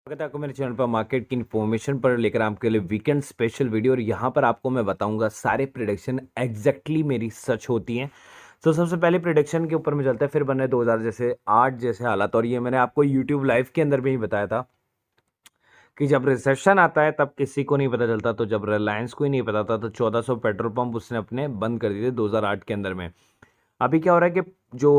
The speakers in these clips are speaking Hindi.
स्वागत है आपको मेरे चैनल पर मार्केट की इन्फॉर्मेशन पर लेकर आपके लिए वीकेंड स्पेशल वीडियो। और यहाँ पर आपको मैं बताऊंगा सारे प्रिडिक्शन एग्जैक्टली मेरी सच होती हैं। तो सबसे पहले प्रिडिक्शन के ऊपर में चलते हैं, फिर बने 2000 जैसे 8 जैसे हालात। और ये मैंने आपको यूट्यूब लाइव के अंदर भी ही बताया था कि जब रिसेशन आता है तब किसी को नहीं पता चलता। तो जब रिलायंस को ही नहीं पता था तो 1400 पेट्रोल पंप उसने अपने बंद कर दिए थे 2008 के अंदर में। अभी क्या हो रहा है कि जो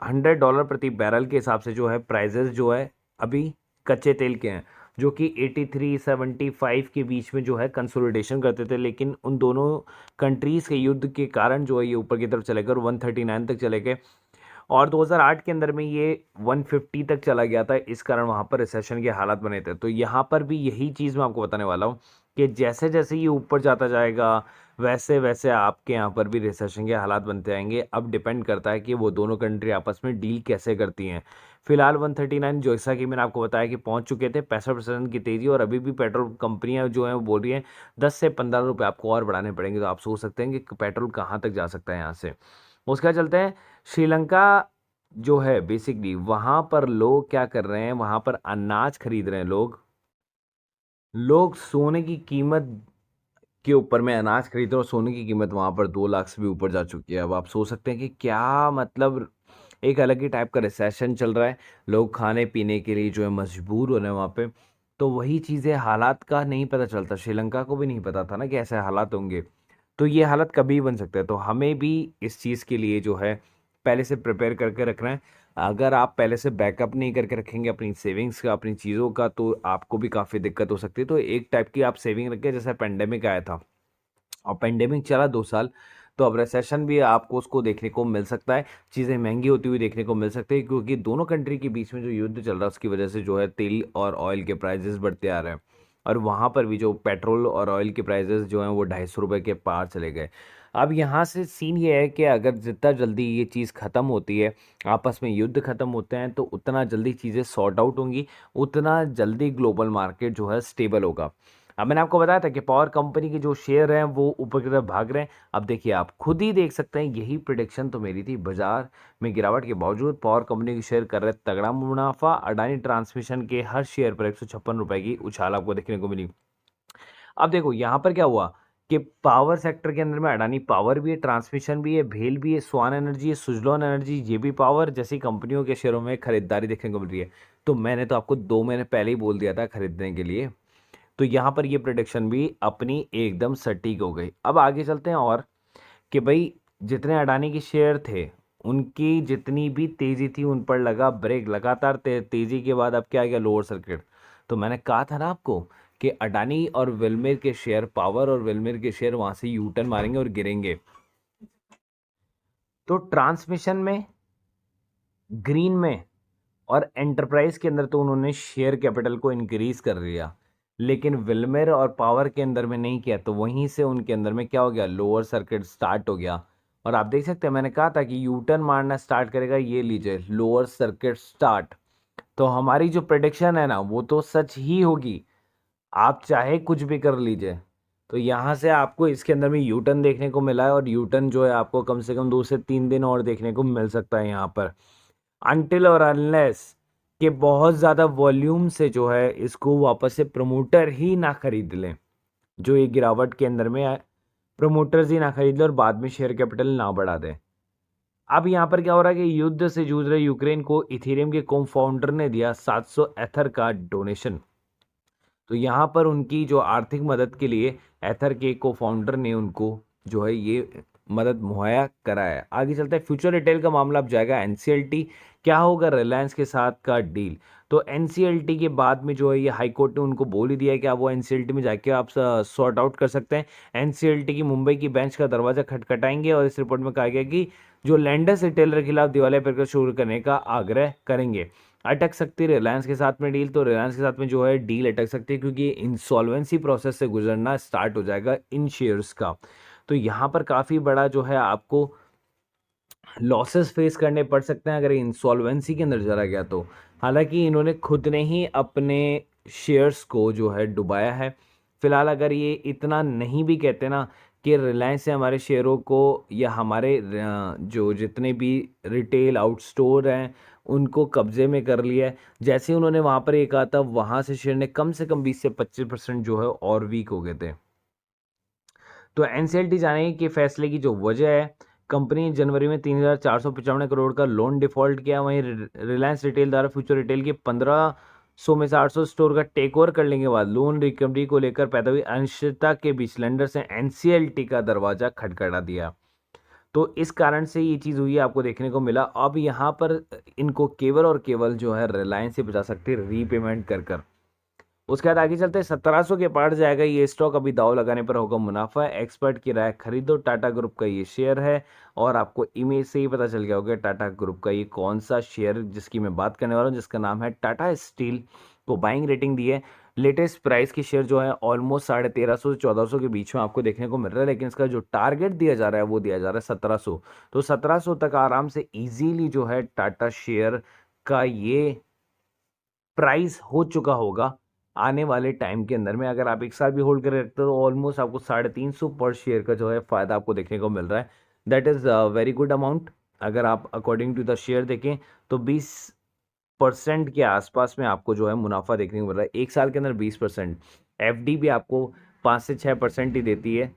$100 प्रति बैरल के हिसाब से जो है प्राइजेस जो है अभी कच्चे तेल के हैं, जो कि 83-75 के बीच में जो है कंसोलिडेशन करते थे। लेकिन उन दोनों कंट्रीज़ के युद्ध के कारण जो है ये ऊपर की तरफ चले गए और 139 तक चले गए। और 2008 के अंदर में ये 150 तक चला गया था, इस कारण वहाँ पर रिसेशन के हालात बने थे। तो यहाँ पर भी यही चीज़ मैं आपको बताने वाला हूँ कि जैसे जैसे ये ऊपर जाता जाएगा वैसे वैसे आपके यहाँ पर भी रिसेशन के हालात बनते आएंगे। अब डिपेंड करता है कि वो दोनों कंट्री आपस में डील कैसे करती हैं। फिलहाल 139 जैसा कि मैंने आपको बताया कि पहुंच चुके थे, 65% की तेज़ी। और अभी भी पेट्रोल कंपनियां जो हैं वो बोल रही हैं 10 से 15 रुपये आपको और बढ़ाने पड़ेंगे। तो आप सोच सकते हैं कि पेट्रोल कहाँ तक जा सकता है यहाँ से। उसके बाद चलते हैं श्रीलंका। जो है बेसिकली वहाँ पर लोग क्या कर रहे हैं, वहाँ पर अनाज खरीद रहे हैं लोग सोने की कीमत के ऊपर में अनाज खरीद रहे हैं। और सोने की कीमत वहाँ पर 2 लाख से भी ऊपर जा चुकी है। अब आप सोच सकते हैं कि क्या मतलब एक अलग ही टाइप का रिसेशन चल रहा है। लोग खाने पीने के लिए जो है मजबूर हो रहे हैं वहाँ पे। तो वही चीज़ें हालात का नहीं पता चलता, श्रीलंका को भी नहीं पता था ना कि ऐसे हालात होंगे। तो ये हालत कभी बन सकता है। तो हमें भी इस चीज़ के लिए जो है पहले से प्रिपेयर करके रखना है। अगर आप पहले से बैकअप नहीं करके रखेंगे अपनी सेविंग्स का, अपनी चीज़ों का, तो आपको भी काफ़ी दिक्कत हो सकती है। तो एक टाइप की आप सेविंग रखें, जैसे पेंडेमिक आया था और पेंडेमिक चला 2 साल। तो अब रिसेशन भी आपको उसको देखने को मिल सकता है, चीज़ें महंगी होती हुई देखने को मिल सकती है, क्योंकि दोनों कंट्री के बीच में जो युद्ध चल रहा है उसकी वजह से जो है तेल और ऑयल के प्राइजेस बढ़ते आ रहे हैं। और वहाँ पर भी जो पेट्रोल और ऑयल के प्राइजेस जो हैं वो 250 रुपये के पार चले गए। अब यहाँ से सीन ये है कि अगर जितना जल्दी ये चीज़ ख़त्म होती है, आपस में युद्ध ख़त्म होते हैं, तो उतना जल्दी चीज़ें सॉर्ट आउट होंगी, उतना जल्दी ग्लोबल मार्केट जो है स्टेबल होगा। अब मैंने आपको बताया था कि पावर कंपनी के जो शेयर हैं वो ऊपर की तरफ भाग रहे हैं। अब देखिए आप खुद ही देख सकते हैं, यही प्रिडिक्शन तो मेरी थी। बाजार में गिरावट के बावजूद पावर कंपनी के शेयर कर रहे तगड़ा मुनाफा। अडानी ट्रांसमिशन के हर शेयर पर 156 रुपए की उछाल आपको देखने को मिली। अब देखो यहाँ पर क्या हुआ कि पावर सेक्टर के अंदर में अडानी पावर भी है, ट्रांसमिशन भी है, भेल भी है, स्वान एनर्जी है, सुजलॉन एनर्जी, ये भी पावर जैसी कंपनियों के शेयरों में खरीदारी देखने को मिल रही है। तो मैंने तो आपको 2 महीने पहले ही बोल दिया था खरीदने के लिए। तो यहाँ पर ये प्रोडिक्शन भी अपनी एकदम सटीक हो गई। अब आगे चलते हैं और कि भाई जितने अडानी के शेयर थे उनकी जितनी भी तेजी थी उन पर लगा ब्रेक। लगातार तेजी के बाद अब क्या आ गया, लोअर सर्किट। तो मैंने कहा था ना आपको कि अडानी और विल्मेर के शेयर, पावर और विल्मेर के शेयर वहां से यू टर्न मारेंगे और गिरेंगे। तो ट्रांसमिशन में, ग्रीन में और एंटरप्राइज के अंदर तो उन्होंने शेयर कैपिटल को इंक्रीज कर दिया, लेकिन विल्मेर और पावर के अंदर में नहीं किया। तो वहीं से उनके अंदर में क्या हो गया, लोअर सर्किट स्टार्ट हो गया। और आप देख सकते हैं मैंने कहा था कि यू टर्न मारना स्टार्ट करेगा, ये लीजिए लोअर सर्किट स्टार्ट। तो हमारी जो प्रेडिक्शन है ना वो तो सच ही होगी, आप चाहे कुछ भी कर लीजिए। तो यहाँ से आपको इसके अंदर में यू टर्न देखने को मिला है, और यू टर्न जो है आपको कम से कम 2 से 3 दिन और देखने को मिल सकता है यहाँ पर, अनटिल और अनलेस कि बहुत ज़्यादा वॉल्यूम से जो है इसको वापस से प्रमोटर ही ना खरीद लें। जो ये गिरावट के अंदर में है, प्रमोटर्स ही ना खरीद लें और बाद में शेयर कैपिटल ना बढ़ा दें। अब यहाँ पर क्या हो रहा है कि युद्ध से जूझ रहे यूक्रेन को इथेरियम के को फाउंडर ने दिया 700 एथर का डोनेशन। तो यहाँ पर उनकी जो आर्थिक मदद के लिए एथर के को फाउंडर ने उनको जो है ये मदद मुहैया कराया है। आगे चलता है फ्यूचर रिटेल का मामला अब जाएगा एनसीएलटी। क्या होगा रिलायंस के साथ का डील। तो एनसीएलटी के बाद में जो है ये हाई कोर्ट ने उनको बोल ही दिया है कि आप वो एनसीएलटी में जाके आप सॉर्ट आउट कर सकते हैं। एनसीएलटी की मुंबई की बेंच का दरवाजा खटखटाएंगे और इस रिपोर्ट में कहा गया कि जो लैंडर्स रिटेलर के खिलाफ दिवालिया प्रक्रिया शुरू करने का आग्रह करेंगे। अटक सकती है रिलायंस के साथ में डील। तो रिलायंस के साथ में जो है डील अटक सकती है, क्योंकि इंसॉल्वेंसी प्रोसेस से गुजरना स्टार्ट हो जाएगा इन शेयर्स का। तो यहाँ पर काफ़ी बड़ा जो है आपको लॉसेस फेस करने पड़ सकते हैं अगर इंसॉल्वेंसी के अंदर चला गया तो। हालांकि इन्होंने खुद ने ही अपने शेयर्स को जो है डुबाया है। फिलहाल अगर ये इतना नहीं भी कहते ना कि रिलायंस से हमारे शेयरों को या हमारे जो जितने भी रिटेल आउट स्टोर हैं उनको कब्जे में कर लिया है। जैसे ही उन्होंने वहाँ पर ये कहा था, वहाँ से शेयर ने कम से कम 20 से 25% जो है और वीक हो गए थे। तो एनसीएलटी जाने के फैसले की जो वजह है, कंपनी ने जनवरी में 3,495 करोड़ का लोन डिफॉल्ट किया। वहीं रिलायंस रिटेल द्वारा फ्यूचर रिटेल के 1500 में से 800 स्टोर का टेक ओवर करने के बाद लोन रिकवरी को लेकर पैदा हुई अनिश्चितता के बीच लेंडर्स ने एनसीएलटी का दरवाजा खटखटा दिया। तो इस कारण से ये चीज़ हुई है, आपको देखने को मिला। अब यहाँ पर इनको केवल और केवल जो है रिलायंस से बचा सकती है रीपेमेंट कर कर। उसके बाद आगे चलते हैं, 1700 के पार जाएगा ये स्टॉक। अभी दाव लगाने पर होगा मुनाफा। एक्सपर्ट की राय खरीदो, टाटा ग्रुप का ये शेयर है। और आपको इमेज से ही पता चल गया होगा टाटा ग्रुप का ये कौन सा शेयर जिसकी मैं बात करने वाला हूँ, जिसका नाम है टाटा स्टील, को बाइंग रेटिंग दी है। लेटेस्ट प्राइस की शेयर जो है ऑलमोस्ट 1350 से 1400 के बीच में आपको देखने को मिल रहा है, लेकिन इसका जो टारगेट दिया जा रहा है वो दिया जा रहा है 1700। तो 1700 तक आराम से इजीली जो है टाटा शेयर का ये प्राइस हो चुका होगा आने वाले टाइम के अंदर में। अगर आप एक साल भी होल्ड कर रखते हो तो ऑलमोस्ट आपको 350 पर शेयर का जो है फायदा आपको देखने को मिल रहा है। That is very good amount. अगर आप अकॉर्डिंग टू द शेयर देखें तो 20% के आसपास में आपको जो है मुनाफा देखने को मिल रहा है एक साल के अंदर। 20% एफडी भी आपको 5 से 6% ही देती है,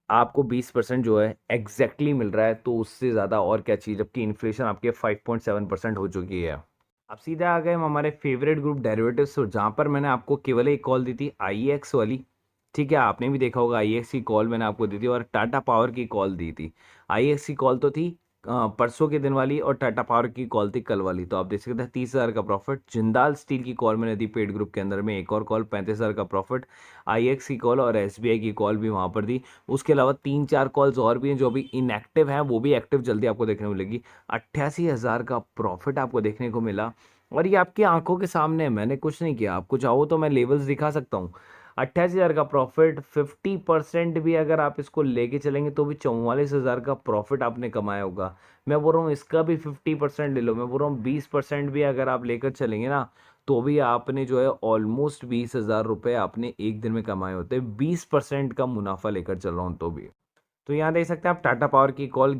आपको 20% जो है एग्जैक्टली मिल रहा है। तो उससे ज़्यादा और क्या चीज़, जबकि इन्फ्लेशन आपके 5.7% हो चुकी है। अब सीधे आ गए हम हमारे फेवरेट ग्रुप डेरिवेटिव्स, तो जहाँ पर मैंने आपको केवल एक कॉल दी थी आईएक्स वाली। ठीक है, आपने भी देखा होगा आईएक्स की कॉल मैंने आपको दी थी, और टाटा पावर की कॉल दी थी। आईएक्स की कॉल तो थी परसों के दिन वाली, और टाटा पावर की कॉल थी कल वाली। तो आप देख सकते हैं 30,000 का प्रॉफिट। जिंदाल स्टील की कॉल मैंने दी पेड ग्रुप के अंदर में, एक और कॉल 35,000 का प्रॉफिट। आईएक्स की कॉल और एसबीआई की कॉल भी वहाँ पर दी। उसके अलावा 3-4 कॉल्स और भी हैं जो अभी इनएक्टिव हैं, वो भी एक्टिव जल्दी आपको देखने को मिलेगी। 88,000 का प्रॉफिट आपको देखने को मिला, और ये आपकी आंखों के सामने है, मैंने कुछ नहीं किया। आपको चाहो तो मैं लेवल्स दिखा सकता हूँ। 88,000 का प्रॉफिट, 50% भी अगर आप इसको लेके चलेंगे तो भी 44,000 का प्रॉफिट आपने कमाया होगा। मैं बोल रहा हूँ इसका भी 50% ले लो, मैं बोल रहा हूँ 20% भी अगर आप लेकर चलेंगे ना, तो भी आपने जो है ऑलमोस्ट 20,000 रुपये आपने एक दिन में कमाए होते हैं। 20% का मुनाफा लेकर चल रहा हूँ तो भी। तो यहाँ देख सकते हैं आप टाटा पावर की कॉल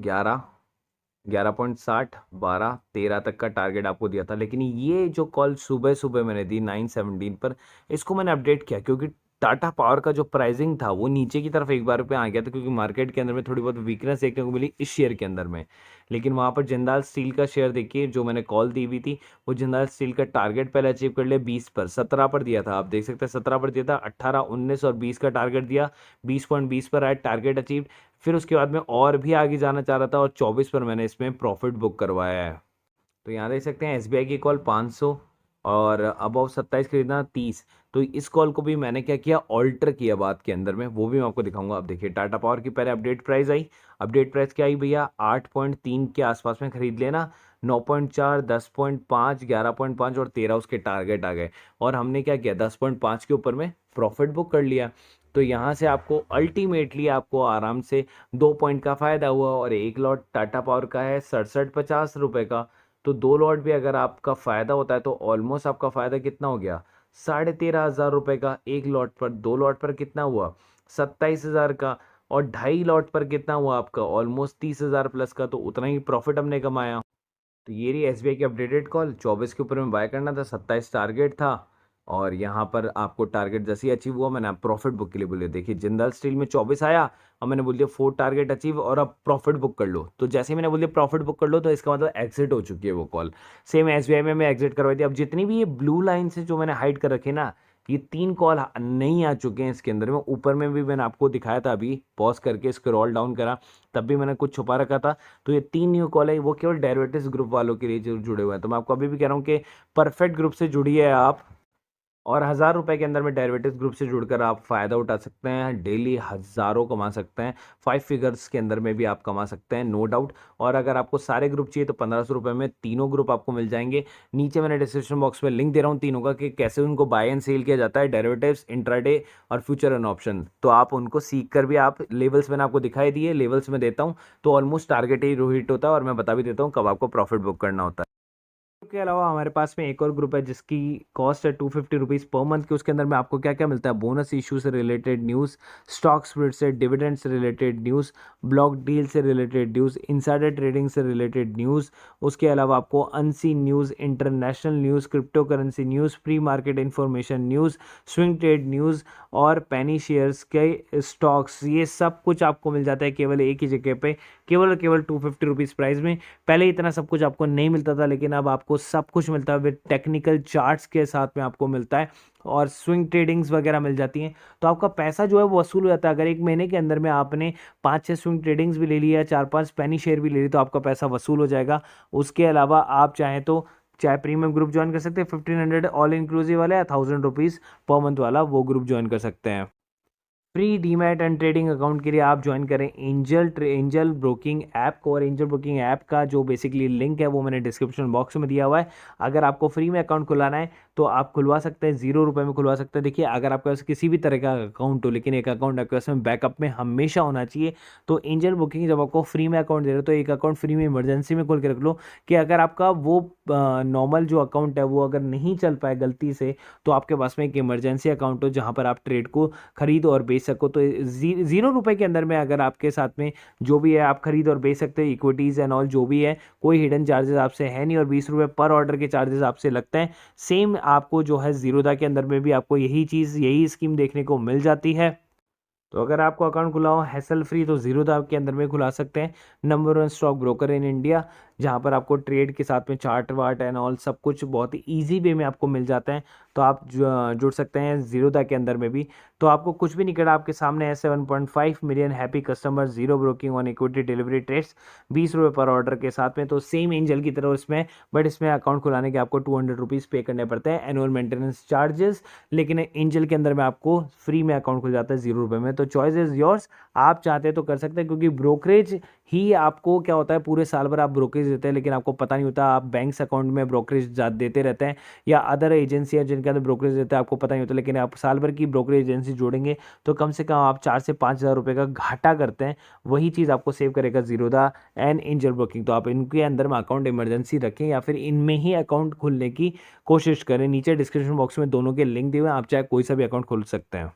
11.60, 12, 13 तक का टारगेट आपको दिया था। लेकिन ये जो कॉल सुबह सुबह मैंने दी 9:17 पर, इसको मैंने अपडेट किया क्योंकि टाटा पावर का जो प्राइसिंग था वो नीचे की तरफ एक बार पे आ गया था, क्योंकि मार्केट के अंदर में थोड़ी बहुत वीकनेस देखने को मिली इस शेयर के अंदर में। लेकिन वहाँ पर जिंदाल स्टील का शेयर देखिए, जो मैंने कॉल दी हुई थी, वो जिंदाल स्टील का टारगेट पहले अचीव कर लिया 20 पर। 17 पर दिया था, आप देख सकते हैं 17 पर दिया था, 18, 19 और 20 का टारगेट दिया। 20.20 पर आया, टारगेट अचीव। फिर उसके बाद में और भी आगे जाना चाह रहा था, और 24 पर मैंने इसमें प्रॉफिट बुक करवाया है। तो यहाँ देख सकते हैं एसबीआई की कॉल 500, और अबव 27 खरीदना 30। तो इस कॉल को भी मैंने क्या किया, ऑल्टर किया बाद के अंदर में, वो भी मैं आपको दिखाऊंगा। अब देखिए टाटा पावर की पहले update price I. Update price क्या आई भैया, 8.3 के आसपास में खरीद लेना। 9.4, 10.5, 11.5 और 13 उसके टारगेट आ गए, और हमने क्या किया 10.5 के ऊपर में प्रॉफिट बुक कर लिया। तो यहाँ से आपको अल्टीमेटली आपको आराम से 2 पॉइंट का फायदा हुआ, और एक लॉट टाटा पावर का है 67-50 रुपए का। तो 2 लॉट भी अगर आपका फायदा होता है तो ऑलमोस्ट आपका फायदा कितना हो गया, 13,500 रुपए का एक लॉट पर। 2 लॉट पर कितना हुआ, 27,000 का। और 2.5 लॉट पर कितना हुआ आपका, ऑलमोस्ट 30,000 प्लस का। तो उतना ही प्रॉफिट हमने कमाया। तो ये रही एसबीआई की अपडेटेड कॉल। 24 के ऊपर में बाय करना था, 27 टारगेट था, और यहाँ पर आपको टारगेट जैसे ही अचीव हुआ मैंने आप प्रॉफिट बुक के लिए बोलिए। देखिए जिंदाल स्टील में 24 आया, और मैंने बोल दिया 4 टारगेट अचीव और अब प्रॉफिट बुक कर लो। तो जैसे ही मैंने बोल दिया प्रॉफिट बुक कर लो, तो इसका मतलब एग्जिट हो चुकी है वो कॉल। सेम एसबीआई में मैं एग्जिट करवाई थी। अब जितनी भी ये ब्लू लाइन से जो मैंने हाइड कर रखे ना, ये 3 कॉल नहीं आ चुके हैं इसके अंदर में। ऊपर में भी मैंने आपको दिखाया था, अभी पॉज करके स्क्रॉल डाउन करा तब भी मैंने कुछ छुपा रखा था। तो ये 3 न्यू कॉल है, वो केवल डेरिवेटिव्स ग्रुप वालों के लिए जो जुड़े हुए हैं। तो मैं आपको अभी भी कह रहा हूँ कि परफेक्ट ग्रुप से जुड़िए आप, और 1,000 रुपए के अंदर में डेरिवेटिव्स ग्रुप से जुड़कर आप फायदा उठा सकते हैं। डेली हज़ारों कमा सकते हैं, 5 फिगर्स के अंदर में भी आप कमा सकते हैं, नो डाउट। और अगर आपको सारे ग्रुप चाहिए तो 1,500 रुपये में तीनों ग्रुप आपको मिल जाएंगे। नीचे मैंने डिस्क्रिप्शन बॉक्स में लिंक दे रहा हूँ तीनों का, कि कैसे उनको बाय एंड सेल किया जाता है, डेरिवेटिव्स, इंट्राडे और फ्यूचर एंड ऑप्शन। तो आप उनको सीख कर भी आप लेवल्स मैंने आपको दिखाई दिए, लेवल्स में देता हूँ तो ऑलमोस्ट टारगेट ही हिट होता है, और मैं बता भी देता हूँ कब आपको प्रॉफिट बुक करना होता है। के अलावा हमारे पास में एक और ग्रुप है जिसकी कॉस्ट है 250 रुपीज़ पर मंथ की। उसके अंदर में आपको क्या क्या मिलता है, बोनस इशू से रिलेटेड न्यूज़, स्टॉक स्प्लिट से, डिविडेंड से रिलेटेड न्यूज़, ब्लॉक डील से रिलेटेड न्यूज़, इनसाइडर ट्रेडिंग से रिलेटेड न्यूज़। उसके अलावा आपको unseen news, international news, crypto currency news, pre market information news, swing trade news और पेनी शेयर्स के स्टॉक्स, ये सब कुछ आपको मिल जाता है केवल एक ही जगह पे, केवल और केवल 250 रुपीज़ प्राइस में। पहले इतना सब कुछ आपको नहीं मिलता था, लेकिन अब आपको सब कुछ मिलता है विद टेक्निकल चार्ट्स के साथ में आपको मिलता है, और स्विंग ट्रेडिंग्स वगैरह मिल जाती हैं। तो आपका पैसा जो है वो वसूल हो जाता है। अगर एक महीने के अंदर में आपने 5-6 स्विंग ट्रेडिंग्स भी ले लिया, 4-5 पेनी शेयर भी ले ली, तो आपका पैसा वसूल हो जाएगा। उसके अलावा आप चाहें तो चाहे प्रीमियम ग्रुप ज्वाइन कर सकते हैं 1500 ऑल इंक्लूसिव वाला, या 1000 रुपीज़ पर मंथ वाला वो ग्रुप ज्वाइन कर सकते हैं। Free demat and trading account के लिए आप ज्वाइन करें एंजल ब्रोकिंग ऐप को, और एंजल ब्रोकिंग ऐप का जो बेसिकली लिंक है वो मैंने डिस्क्रिप्शन बॉक्स में दिया हुआ है। अगर आपको फ्री में अकाउंट खुलाना है तो आप खुलवा सकते हैं, 0 रुपये में खुलवा सकते हैं। देखिए, अगर आपके पास किसी भी तरह का अकाउंट हो, लेकिन एक अकाउंट आपके पास में बैकअप में हमेशा होना चाहिए। तो एंजल ब्रोकिंग जब आपको फ्री में अकाउंट दे रहे हो तो एक अकाउंट फ्री में इमरजेंसी में खोल के रख लो, कि अगर आपका वो नॉर्मल जो अकाउंट है वो अगर नहीं चल पाए गलती से, तो आपके पास में एक इमरजेंसी अकाउंट हो जहाँ पर आप ट्रेड को खरीद और बेच सको। तो 0 रुपये के अंदर में अगर आपके साथ में जो भी है आप खरीद और बेच सकते हो, इक्विटीज़ एंड ऑल जो भी है, कोई हिडन चार्जेस आपसे है नहीं, और 20 रुपये पर ऑर्डर के चार्जेस आपसे लगते हैं। सेम आपको जो है जीरोधा के अंदर में भी आपको यही स्कीम देखने को मिल जाती है। तो अगर आपको अकाउंट खुला हो हैसल फ्री, तो जीरोधा के अंदर में खुला सकते हैं। Number 1 stock broker in India, जहां पर आपको ट्रेड के साथ में चार्ट वार्ट एंड ऑल सब कुछ बहुत ही ईजी वे में आपको मिल जाता है। तो आप जुड़ सकते हैं जीरोधा के अंदर में भी। तो आपको कुछ भी नहीं करना, आपके सामने है 7.5 million happy customer, zero broking on equity delivery trades, 20 रुपये पर ऑर्डर के साथ में। तो सेम एंजल की तरह इसमें, बट इसमें अकाउंट खुलाने के आपको 200 रुपीज़ पे करने पड़ते हैं एनुअल मेंटेनेंस चार्जेस, लेकिन एंजल के अंदर में आपको फ्री में अकाउंट खुल जाता है 0 रुपये में। तो चॉइस इज योर्स, आप चाहते तो कर सकते हैं, क्योंकि ब्रोकरेज ही आपको क्या होता है, पूरे साल भर आप ब्रोकरेज देते हैं लेकिन आपको पता नहीं होता, आप बैंक्स अकाउंट में ब्रोकरेज देते रहते हैं, या अदर एजेंसी है जिनके अंदर ब्रोकरेज देते हैं, आपको पता नहीं होता। लेकिन आप साल भर की ब्रोकरेज एजेंसी जोड़ेंगे तो कम से कम आप 4 से 5 हज़ार रुपये का घाटा करते हैं। वही चीज़ आपको सेव करेगा जीरोधा एंड एंजल ब्रोकिंग। तो आप इनके अंदर में अकाउंट इमरजेंसी रखें, या फिर इनमें ही अकाउंट खोलने की कोशिश करें। नीचे डिस्क्रिप्शन बॉक्स में दोनों के लिंक दिए हुए हैं, आप चाहे कोई सा भी अकाउंट खोल सकते हैं।